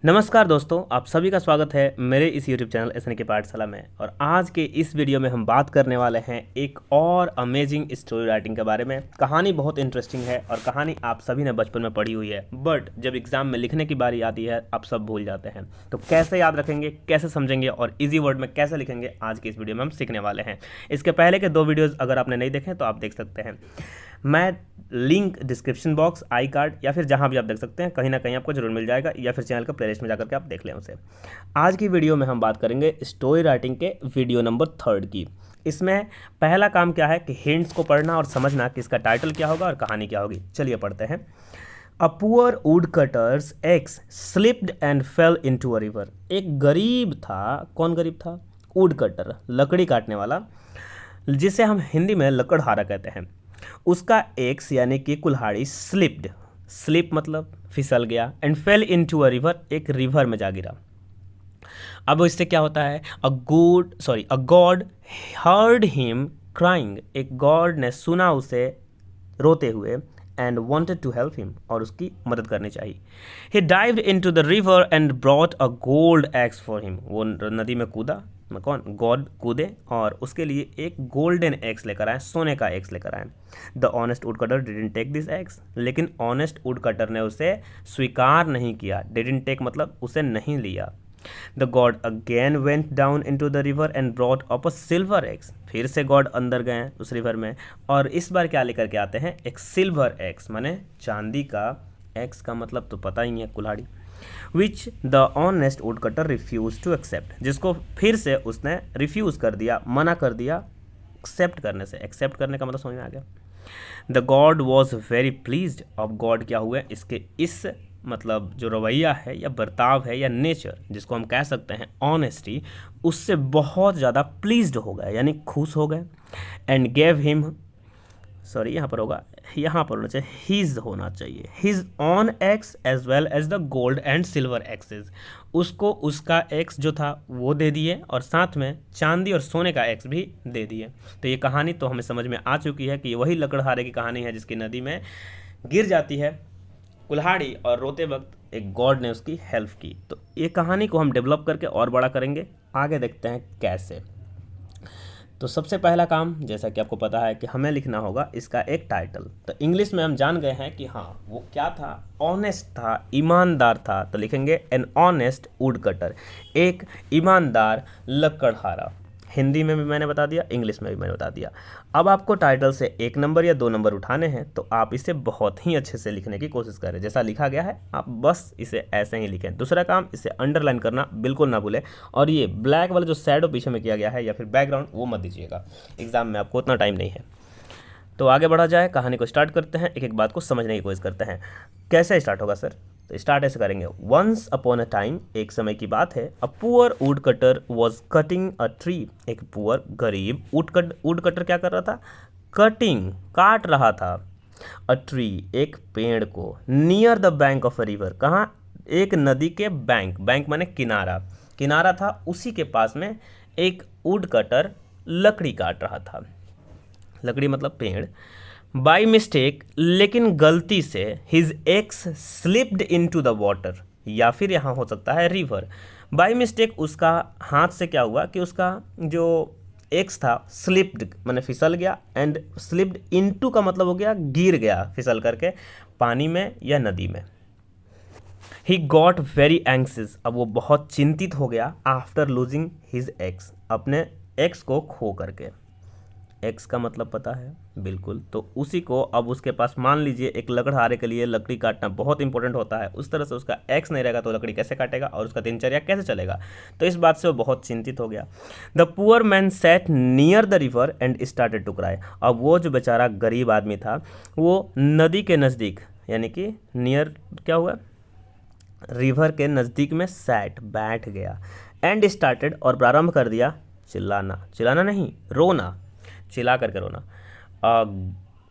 नमस्कार दोस्तों, आप सभी का स्वागत है मेरे इस YouTube चैनल एसएन की पाठशाला में। और आज के इस वीडियो में हम बात करने वाले हैं एक और अमेजिंग स्टोरी राइटिंग के बारे में। कहानी बहुत इंटरेस्टिंग है और कहानी आप सभी ने बचपन में पढ़ी हुई है, बट जब एग्जाम में लिखने की बारी आती है आप सब भूल जाते हैं। तो कैसे याद रखेंगे, कैसे समझेंगे और ईजी वर्ड में कैसे लिखेंगे, आज की इस वीडियो में हम सीखने वाले हैं। इसके पहले के 2 वीडियोज़ अगर आपने नहीं देखे तो आप देख सकते हैं। मैं link description box, I card या फिर जहां भी आप देख सकते हैं, कहीं ना कहीं आपको जरूर मिल जाएगा, या फिर चैनल का प्लेलिस्ट में जाकर के आप देख लें उसे। आज की वीडियो में हम बात करेंगे स्टोरी राइटिंग के वीडियो नंबर 3 की। इसमें पहला काम क्या है कि हिंट्स को पढ़ना और समझना कि इसका टाइटल क्या होगा और कहानी क्या होगी। चलिए पढ़ते हैं। A poor would cutters x slipped and fell into a river. एक गरीब था। कौन गरीब था? वुड कटर, लकड़ी काटने वाला, जिसे हम हिंदी में लकड़हारा कहते हैं। उसका एक्स यानी कि कुल्हाड़ी स्लिप्ड, स्लिप मतलब फिसल गया, and fell into a river, एक रिवर में जा गिरा। अब इससे क्या होता है? A god heard him crying, एक गॉड ने सुना उसे रोते हुए, and wanted to help him, और उसकी मदद करनी चाहिए। He dived into the river and brought a gold axe for him. वो नदी में कूदा, कौन? गॉड कूदे और उसके लिए एक गोल्डन एक्स लेकर आए, सोने का एक्स लेकर आए। The honest wood cutter didn't take this axe, लेकिन ऑनेस्ट वुड कटर ने उसे स्वीकार नहीं किया। डिडंट टेक मतलब उसे नहीं लिया। The God again went down into the river and brought up a silver x. फिर से गॉड अंदर गए उस रिवर में, और इस बार क्या लेकर के आते हैं? एक सिल्वर एक्स, माने चांदी का। एक्स का मतलब तो पता ही है, कुल्हाड़ी। Which the honest wood cutter refuse to accept, जिसको फिर से उसने रिफ्यूज कर दिया, मना कर दिया एक्सेप्ट करने से। एक्सेप्ट करने का मतलब समझ में आ गया। The God was very pleased. अब गॉड क्या हुए? इसके इस मतलब जो रवैया है या बर्ताव है या नेचर, जिसको हम कह सकते हैं ऑनेस्टी, उससे बहुत ज़्यादा प्लीज्ड हो गए, यानी खुश हो गए। एंड गेव हिम, यहाँ पर होगा, यहाँ पर होना चाहिए हिज, होना चाहिए his own axe as well as the gold and silver axes. उसको उसका एक्स जो था वो दे दिए, और साथ में चांदी और सोने का एक्स भी दे दिए। तो ये कहानी तो हमें समझ में आ चुकी है कि ये वही लकड़हारे की कहानी है जिसकी नदी में गिर जाती है कुल्हाड़ी, और रोते वक्त एक गॉड ने उसकी हेल्प की। तो ये कहानी को हम डेवलप करके और बड़ा करेंगे। आगे देखते हैं कैसे। तो सबसे पहला काम, जैसा कि आपको पता है कि हमें लिखना होगा इसका एक टाइटल। तो इंग्लिश में हम जान गए हैं कि हाँ वो क्या था? ऑनेस्ट था, ईमानदार था। तो लिखेंगे एन ऑनेस्ट वुड कटर, एक ईमानदार लकड़हारा। हिंदी में भी मैंने बता दिया, इंग्लिश में भी मैंने बता दिया। अब आपको टाइटल से 1 नंबर या 2 नंबर उठाने हैं, तो आप इसे बहुत ही अच्छे से लिखने की कोशिश करें। जैसा लिखा गया है आप बस इसे ऐसे ही लिखें। दूसरा काम, इसे अंडरलाइन करना बिल्कुल ना भूलें, और ये ब्लैक वाला जो शैडो पीछे में किया गया है या फिर बैकग्राउंड, वो मत दीजिएगा। एग्जाम में आपको उतना टाइम नहीं है। तो आगे बढ़ा जाए, कहानी को स्टार्ट करते हैं, एक एक बात को समझने की कोशिश करते हैं। कैसे स्टार्ट होगा सर? तो स्टार्ट ऐसे करेंगे। वंस अपॉन अ टाइम, एक समय की बात है, a poor wood cutter was cutting a tree. एक पुअर, गरीब वुड कटर क्या कर रहा था? कटिंग, काट रहा था। अ ट्री, एक पेड़ को, near the bank of a river, कहाँ? एक नदी के बैंक, बैंक माने किनारा, किनारा था, उसी के पास में एक वुड कटर लकड़ी काट रहा था। लकड़ी मतलब पेड़। बाई मिस्टेक, लेकिन गलती से, his ex slipped into the water, या फिर यहाँ हो सकता है रिवर। बाई मिस्टेक उसका हाथ से क्या हुआ कि उसका जो एक्स था स्लिप्ड माने फिसल गया, एंड स्लिप्ड इनटू का मतलब हो गया गिर गया, फिसल करके पानी में या नदी में। ही गॉट वेरी एंग्सियस, अब वो बहुत चिंतित हो गया। आफ्टर लूजिंग हिज एक्स, अपने एक्स को खो करके। एक्स का मतलब पता है बिल्कुल, तो उसी को अब उसके पास, मान लीजिए एक लकड़हारे के लिए लकड़ी काटना बहुत इंपॉर्टेंट होता है, उस तरह से उसका एक्स नहीं रहेगा तो लकड़ी कैसे काटेगा और उसका दिनचर्या कैसे चलेगा? तो इस बात से वो बहुत चिंतित हो गया। The poor man sat near the river and started to cry. अब वो जो बेचारा गरीब आदमी था वो नदी के नज़दीक, यानी कि नियर क्या हुआ? रिवर के नज़दीक में सैट, बैठ गया, एंड स्टार्टेड, और प्रारंभ कर दिया चिल्लाना, चिल्लाना नहीं रोना, चिल्ला करके रोना।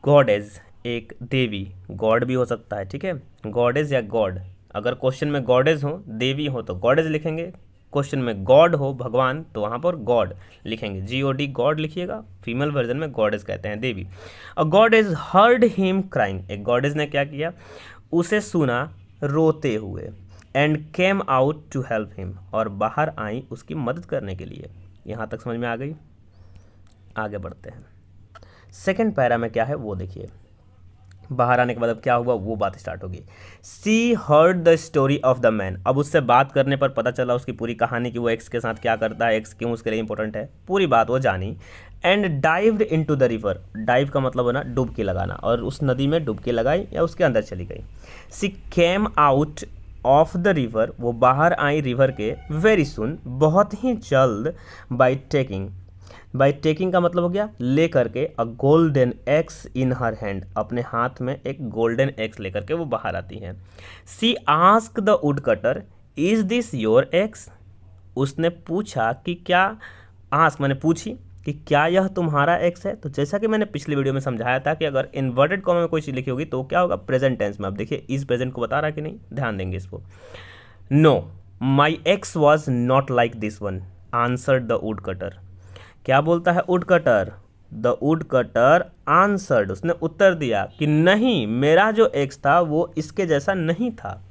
गॉडेज, एक देवी, गॉड भी हो सकता है, ठीक है, गॉडेज या गॉड। अगर क्वेश्चन में गॉडेज हो, देवी हो तो गॉडेज लिखेंगे, क्वेश्चन में गॉड हो, भगवान, तो वहाँ पर गॉड लिखेंगे, GOD, गॉड लिखिएगा। फीमेल वर्जन में गॉडेज कहते हैं, देवी। A goddess heard him crying, एक गॉडेज ने क्या किया? उसे सुना रोते हुए। And came out to help him, और बाहर आई उसकी मदद करने के लिए। यहाँ तक समझ में आ गई? आगे बढ़ते हैं। सेकंड पैरा में क्या है वो देखिए। बाहर आने के बाद अब क्या हुआ वो बात स्टार्ट होगी। She heard the story of the man, अब उससे बात करने पर पता चला उसकी पूरी कहानी कि वो एक्स के साथ क्या करता है, एक्स क्यों उसके लिए इंपॉर्टेंट है, पूरी बात वो जानी। And dived into the river, dive का मतलब है ना डुबकी लगाना, और उस नदी में डुबकी लगाई या उसके अंदर चली गई। She came out of the river, वो बाहर आई रिवर के, वेरी सुन, बहुत ही जल्द, बाई टेकिंग का मतलब हो गया ले करके, अ गोल्डन एक्स इन हर हैंड, अपने हाथ में एक गोल्डन एक्स लेकर के वो बाहर आती हैं। She ask the wood cutter, is this your axe, उसने पूछा कि क्या, आस्क मैंने पूछी कि क्या यह तुम्हारा एक्स है। तो जैसा कि मैंने पिछली वीडियो में समझाया था कि अगर इन्वर्टेड कॉमा में कोई चीज़ लिखी होगी तो क्या होगा, प्रेजेंट टेंस में। अब देखिए इस प्रेजेंट को बता रहा कि नहीं, ध्यान देंगे इसको। Know my x was not like this one, answered the wood cutter, क्या बोलता है would cutter, the wood cutter answered, उसने उत्तर दिया कि नहीं, मेरा जो एक्स था वो इसके जैसा नहीं था।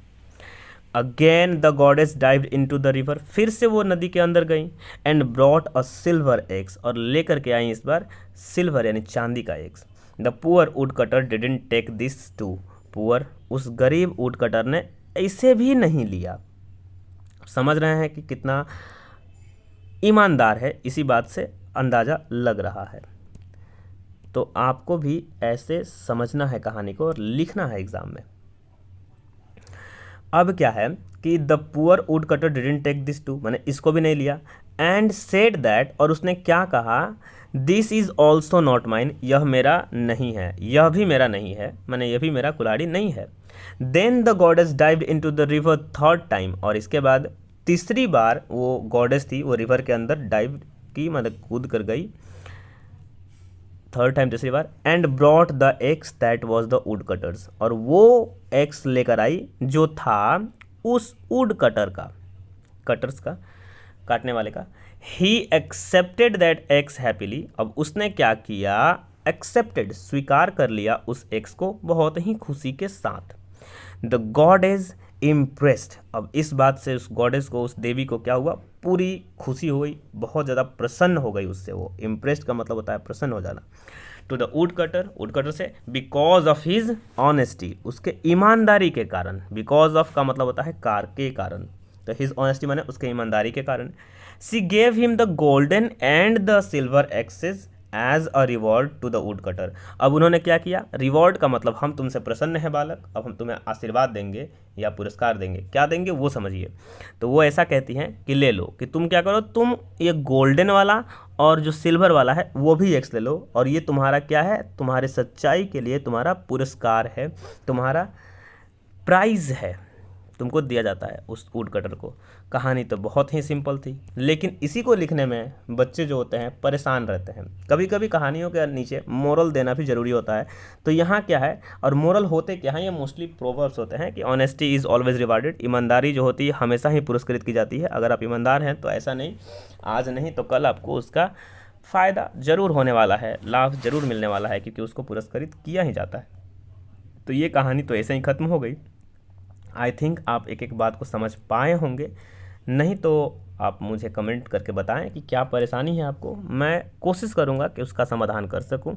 Again the goddess dived into the river, फिर से वो नदी के अंदर गई। And brought a silver x, और लेकर के आई इस बार सिल्वर यानी चांदी का axe. The poor wood cutter didn't take this too, poor उस गरीब वुड कटर ने ऐसे भी नहीं लिया। समझ रहे हैं कि कितना ईमानदार है, इसी बात से अंदाज़ा लग रहा है। तो आपको भी ऐसे समझना है कहानी को और लिखना है एग्जाम में। अब क्या है कि the poor wood cutter didn't take this too, मैंने इसको भी नहीं लिया। एंड सेड दैट, और उसने क्या कहा, this is also not mine, यह मेरा नहीं है, यह भी मेरा नहीं है, मैंने यह भी मेरा कुल्हाड़ी नहीं है। Then the goddess dived into the river third time, और इसके बाद तीसरी बार वो गॉडेस थी वो रिवर के अंदर डाइव की, मतलब कूद कर गई, थर्ड टाइम तीसरी बार। And brought the axe that was the wood cutter's, और वो एक्स लेकर आई जो था उस वुड कटर का, कटर्स का, काटने वाले का। He accepted that x happily, अब उसने क्या किया, एक्सेप्टेड स्वीकार कर लिया उस एक्स को बहुत ही खुशी के साथ। द गॉडेस इम्प्रेस्ड, अब इस बात से उस गॉडेस को, उस देवी को क्या हुआ, पूरी खुशी हो गई, बहुत ज़्यादा प्रसन्न हो गई उससे। वो इम्प्रेस्ड का मतलब होता है प्रसन्न हो जाना। टू द वुड कटर से, बिकॉज ऑफ हिज ऑनेस्टी, उसके ईमानदारी के कारण, बिकॉज ऑफ का मतलब होता है के कारण, तो हिज ऑनेस्टी माने उसके ईमानदारी के कारण। She gave him the golden and the silver axes as a reward to the wood cutter, अब उन्होंने क्या किया, रिवॉर्ड का मतलब हम तुमसे प्रसन्न हैं बालक, अब हम तुम्हें आशीर्वाद देंगे या पुरस्कार देंगे, क्या देंगे वो समझिए। तो वो ऐसा कहती हैं कि ले लो, कि तुम क्या करो, तुम ये गोल्डन वाला और जो सिल्वर वाला है वो भी एक्स ले लो, और ये तुम्हारा क्या है, तुम्हारे सच्चाई के लिए तुम्हारा पुरस्कार है, तुम्हारा प्राइज़ है, तुमको दिया जाता है उस वुड कटर को। कहानी तो बहुत ही सिंपल थी, लेकिन इसी को लिखने में बच्चे जो होते हैं परेशान रहते हैं। कभी कभी कहानियों के नीचे मोरल देना भी ज़रूरी होता है। तो यहाँ क्या है, और मोरल होते क्या हैं, ये मोस्टली प्रोवर्ब्स होते हैं कि ऑनेस्टी इज़ ऑलवेज रिवार्डेड, ईमानदारी जो होती है हमेशा ही पुरस्कृत की जाती है। अगर आप ईमानदार हैं तो ऐसा नहीं, आज नहीं तो कल आपको उसका फ़ायदा ज़रूर होने वाला है, लाभ ज़रूर मिलने वाला है, क्योंकि उसको पुरस्कृत किया ही जाता है। तो ये कहानी तो ऐसे ही ख़त्म हो गई। आई थिंक आप एक एक बात को समझ पाए होंगे, नहीं तो आप मुझे कमेंट करके बताएं कि क्या परेशानी है आपको, मैं कोशिश करूंगा कि उसका समाधान कर सकूं।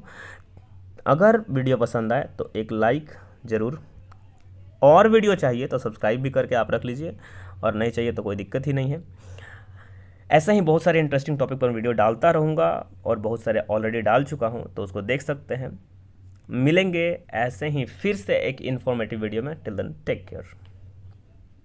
अगर वीडियो पसंद आए तो एक लाइक ज़रूर, और वीडियो चाहिए तो सब्सक्राइब भी करके आप रख लीजिए, और नहीं चाहिए तो कोई दिक्कत ही नहीं है। ऐसा ही बहुत सारे इंटरेस्टिंग टॉपिक पर वीडियो डालता रहूँगा, और बहुत सारे ऑलरेडी डाल चुका हूँ, तो उसको देख सकते हैं। मिलेंगे ऐसे ही फिर से एक इन्फॉर्मेटिव वीडियो में। Till then take care.